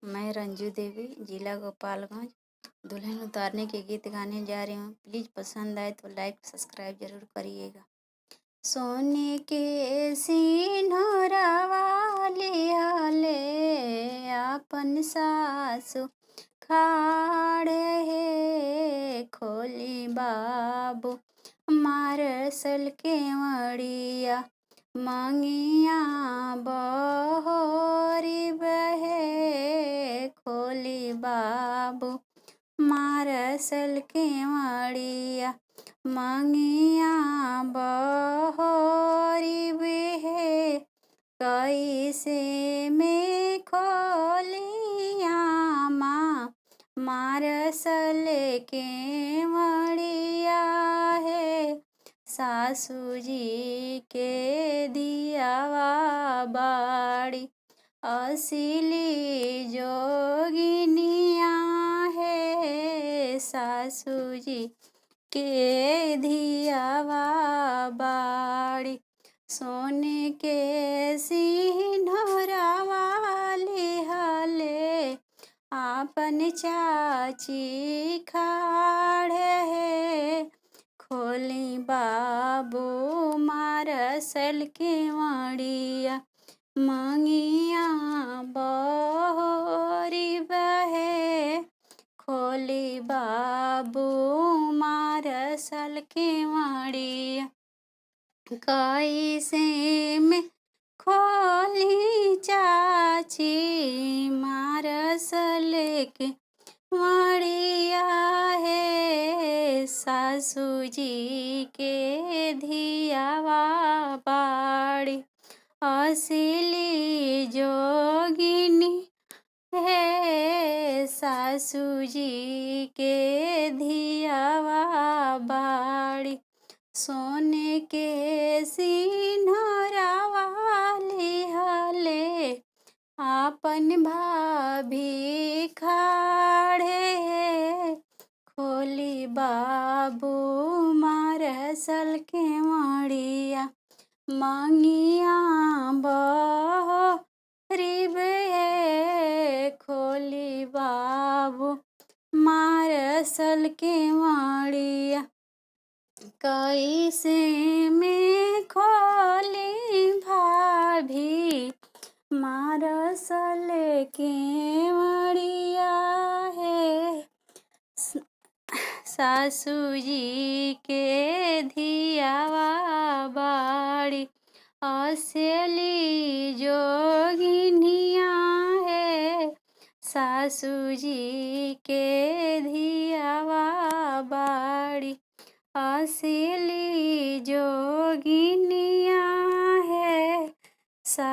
मैं रंजू देवी, जिला गोपालगंज, दुल्हन उतारने के गीत गाने जा रही हूँ। प्लीज़ पसंद आए तो लाइक सब्सक्राइब जरूर करिएगा। सोने के सिंहरवा लिहले आपन सासु खाड़े हे खोली बाबू मारसल के मड़िया मंगिया बहोरी बहे खोली बाबू मारसल के मड़िया मंगिया बहोरी बहे कैसे में खोलिया माँ मारसल के मड़िया है सासू जी के दियावा बाड़ी असली जोगिनिया है सासू जी के दियावा बाड़ी सोने के सिंहरवा लिहले आपन चाची खाड़े है खोली बाबू मारसल के मड़िया मंगिया बहोरी बहे खोली बाबू मारसल के मड़िया कैसे में खोली चाची मारसल के मड़िया है सासू जी के धियावा बाड़ी असली जोगिनी है सासू जी के धियावा बाड़ी सोने के सिंहरवा लिहले आपन भाभी खाड़े खोली बाबू मारसल के मड़िया मंगिया बहोरी बहे खोली बाबू मारसल के मड़िया कैसे में खोली भाभी मारसल के मड़िया है सासू जी के धियावा बाड़ी असली जोगिनिया है सासू जी के धियावा बाड़ी असली जोगी